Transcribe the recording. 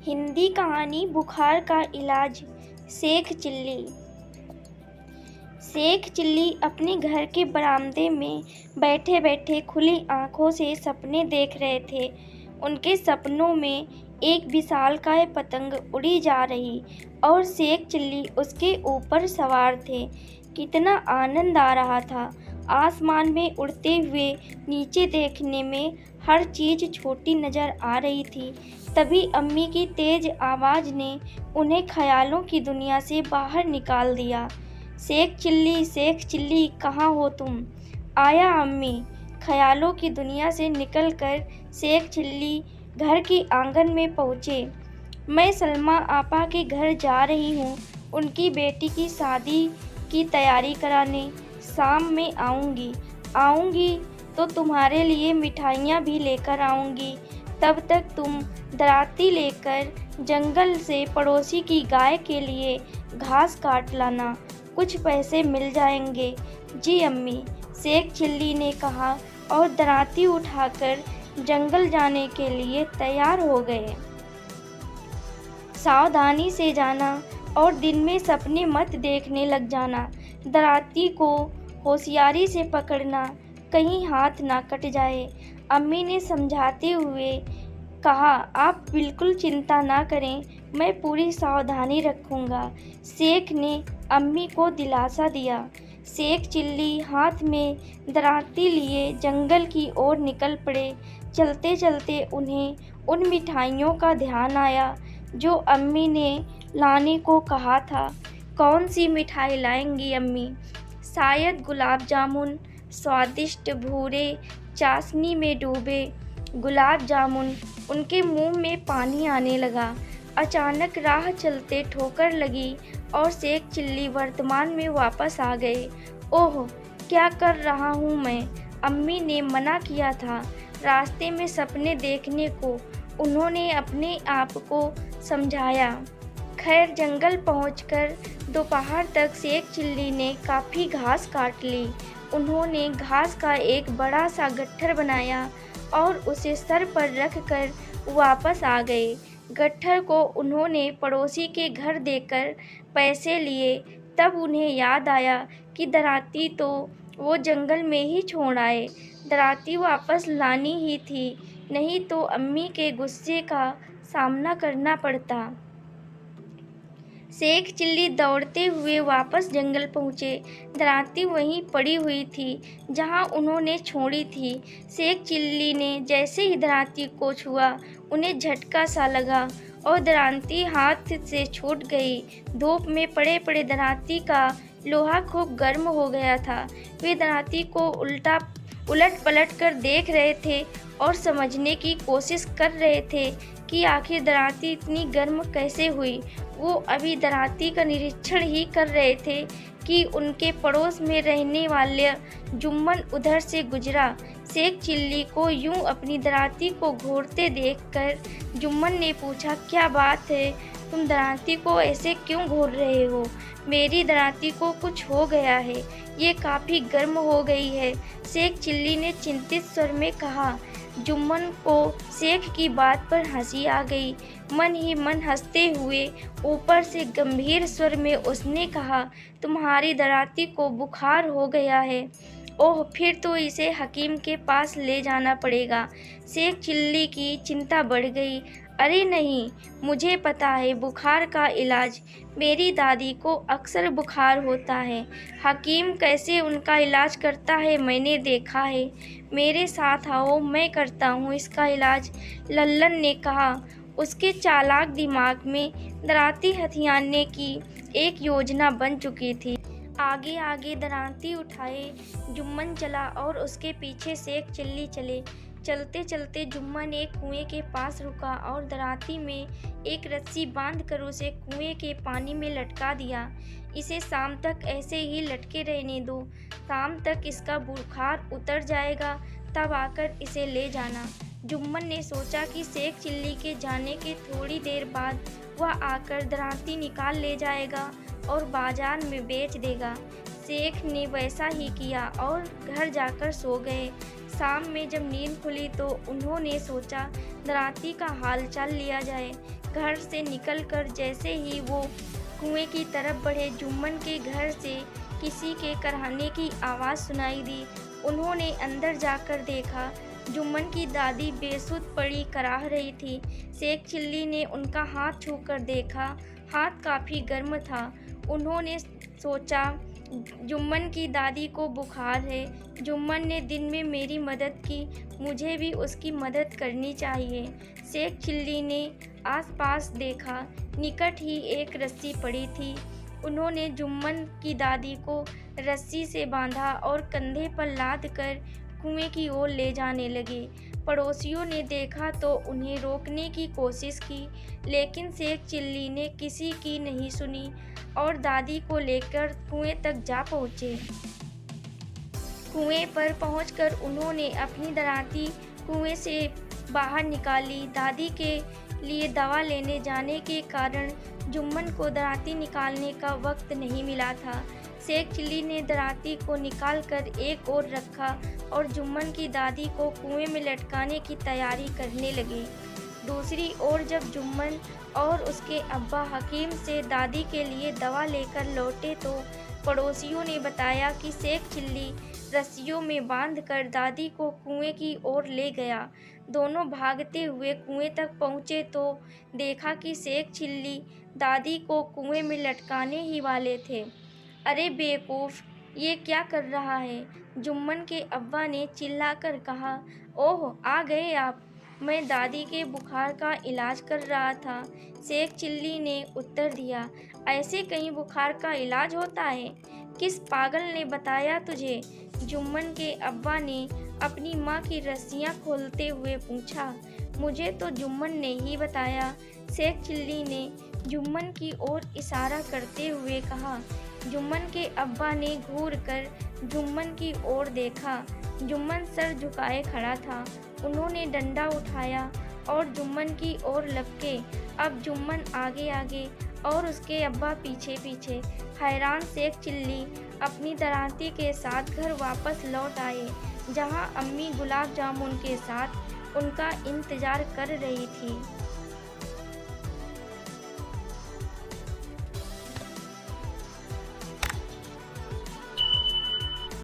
हिंदी कहानी बुखार का इलाज। शेख चिल्ली। शेख चिल्ली अपने घर के बरामदे में बैठे बैठे खुली आंखों से सपने देख रहे थे। उनके सपनों में एक विशालकाय पतंग उड़ी जा रही और शेख चिल्ली उसके ऊपर सवार थे। कितना आनंद आ रहा था। आसमान में उड़ते हुए नीचे देखने में हर चीज़ छोटी नज़र आ रही थी। तभी अम्मी की तेज़ आवाज़ ने उन्हें ख़यालों की दुनिया से बाहर निकाल दिया। शेख चिल्ली कहाँ हो तुम? आया अम्मी। ख़यालों की दुनिया से निकलकर शेख चिल्ली घर के आंगन में पहुँचे। मैं सलमा आपा के घर जा रही हूँ, उनकी बेटी की शादी की तैयारी कराने। शाम में आऊँगी तो तुम्हारे लिए मिठाइयाँ भी लेकर आऊँगी। तब तक तुम दराती लेकर जंगल से पड़ोसी की गाय के लिए घास काट लाना, कुछ पैसे मिल जाएंगे। जी अम्मी, शेख चिल्ली ने कहा और दराती उठाकर जंगल जाने के लिए तैयार हो गए। सावधानी से जाना और दिन में सपने मत देखने लग जाना। दराती को होशियारी से पकड़ना, कहीं हाथ ना कट जाए। अम्मी ने समझाते हुए कहा, आप बिल्कुल चिंता ना करें, मैं पूरी सावधानी रखूँगा। शेख ने अम्मी को दिलासा दिया। शेख चिल्ली हाथ में दराती लिए जंगल की ओर निकल पड़े। चलते चलते उन्हें उन मिठाइयों का ध्यान आया जो अम्मी ने लाने को कहा था। कौन सी मिठाई लाएंगी अम्मी? शायद गुलाब जामुन, स्वादिष्ट भूरे चाशनी में डूबे गुलाब जामुन। उनके मुंह में पानी आने लगा। अचानक राह चलते ठोकर लगी और शेख चिल्ली वर्तमान में वापस आ गए। ओह, क्या कर रहा हूँ मैं? अम्मी ने मना किया था रास्ते में सपने देखने को, उन्होंने अपने आप को समझाया। खैर, जंगल पहुंचकर दोपहर तक शेख चिल्ली ने काफ़ी घास काट ली। उन्होंने घास का एक बड़ा सा गट्ठर बनाया और उसे सर पर रख कर वापस आ गए। गट्ठर को उन्होंने पड़ोसी के घर देकर पैसे लिए। तब उन्हें याद आया कि दराती तो वो जंगल में ही छोड़ आए। दराती वापस लानी ही थी, नहीं तो अम्मी के गुस्से का सामना करना पड़ता। शेख चिल्ली दौड़ते हुए वापस जंगल पहुँचे। दराती वहीं पड़ी हुई थी जहाँ उन्होंने छोड़ी थी। शेख चिल्ली ने जैसे ही दराती को छुआ, उन्हें झटका सा लगा और दराती हाथ से छूट गई। धूप में पड़े पड़े दराती का लोहा खूब गर्म हो गया था। वे दराती को उलट पलट कर देख रहे थे और समझने की कोशिश कर रहे थे कि आखिर दराती इतनी गर्म कैसे हुई। वो अभी दराती का निरीक्षण ही कर रहे थे कि उनके पड़ोस में रहने वाले जुम्मन उधर से गुजरा। शेख चिल्ली को यूं अपनी दराती को घूरते देखकर जुम्मन ने पूछा, क्या बात है, तुम दराती को ऐसे क्यों घूर रहे हो? मेरी दराती को कुछ हो गया है, ये काफ़ी गर्म हो गई है, शेख चिल्ली ने चिंतित स्वर में कहा। जुम्मन को शेख की बात पर हंसी आ गई। मन ही मन हंसते हुए ऊपर से गंभीर स्वर में उसने कहा, तुम्हारी दराती को बुखार हो गया है। ओह, फिर तो इसे हकीम के पास ले जाना पड़ेगा। शेख चिल्ली की चिंता बढ़ गई। अरे नहीं, मुझे पता है बुखार का इलाज। मेरी दादी को अक्सर बुखार होता है। हकीम कैसे उनका इलाज करता है मैंने देखा है। मेरे साथ आओ, मैं करता हूँ इसका इलाज, लल्लन ने कहा। उसके चालाक दिमाग में दराती हथियाने की एक योजना बन चुकी थी। आगे आगे दराती उठाए जुम्मन चला और उसके पीछे शेख चिल्ली चले। चलते चलते जुम्मन एक कुएं के पास रुका और दराती में एक रस्सी बांधकर उसे कुएं के पानी में लटका दिया। इसे शाम तक ऐसे ही लटके रहने दो, शाम तक इसका बुखार उतर जाएगा, तब आकर इसे ले जाना। जुम्मन ने सोचा कि शेख चिल्ली के जाने के थोड़ी देर बाद वह आकर दराती निकाल ले जाएगा और बाजार में बेच देगा। शेख ने वैसा ही किया और घर जाकर सो गए। शाम में जब नींद खुली तो उन्होंने सोचा दराती का हालचाल लिया जाए। घर से निकलकर जैसे ही वो कुएं की तरफ बढ़े, जुम्मन के घर से किसी के कराहने की आवाज़ सुनाई दी। उन्होंने अंदर जाकर देखा, जुम्मन की दादी बेसुध पड़ी कराह रही थी। शेख चिल्ली ने उनका हाथ छूकर देखा, हाथ काफ़ी गर्म था। उन्होंने सोचा जुम्मन की दादी को बुखार है। जुम्मन ने दिन में मेरी मदद की, मुझे भी उसकी मदद करनी चाहिए। शेख चिल्ली ने आसपास देखा, निकट ही एक रस्सी पड़ी थी। उन्होंने जुम्मन की दादी को रस्सी से बांधा और कंधे पर लाद कर कुएं की ओर ले जाने लगे। पड़ोसियों ने देखा तो उन्हें रोकने की कोशिश की, लेकिन शेख चिल्ली ने किसी की नहीं सुनी और दादी को लेकर कुएं तक जा पहुँचे। कुएं पर पहुंचकर उन्होंने अपनी दराती कुएं से बाहर निकाली। दादी के लिए दवा लेने जाने के कारण जुम्मन को दराती निकालने का वक्त नहीं मिला था। शेख चिल्ली ने दराती को निकालकर एक ओर रखा और जुम्मन की दादी को कुएं में लटकाने की तैयारी करने लगे। दूसरी ओर जब जुम्मन और उसके अब्बा हकीम से दादी के लिए दवा लेकर लौटे तो पड़ोसियों ने बताया कि शेख चिल्ली रस्सियों में बांधकर दादी को कुएं की ओर ले गया। दोनों भागते हुए कुएं तक पहुंचे तो देखा कि शेख चिल्ली दादी को कुएं में लटकाने ही वाले थे। अरे बेवकूफ़, ये क्या कर रहा है? जुम्मन के अब्बा ने चिल्लाकर कहा। ओह, आ गए आप। मैं दादी के बुखार का इलाज कर रहा था, शेख चिल्ली ने उत्तर दिया। ऐसे कहीं बुखार का इलाज होता है? किस पागल ने बताया तुझे? जुम्मन के अब्बा ने अपनी माँ की रस्सियाँ खोलते हुए पूछा। मुझे तो जुम्मन ने ही बताया, शेख चिल्ली ने जुम्मन की ओर इशारा करते हुए कहा। जुम्मन के अब्बा ने घूर कर जुम्मन की ओर देखा। जुम्मन सर झुकाए खड़ा था। उन्होंने डंडा उठाया और जुम्मन की ओर लपके। अब जुम्मन आगे आगे और उसके अब्बा पीछे पीछे। हैरान शेख चिल्ली अपनी दराती के साथ घर वापस लौट आए, जहां अम्मी गुलाब जामुन के साथ उनका इंतज़ार कर रही थी।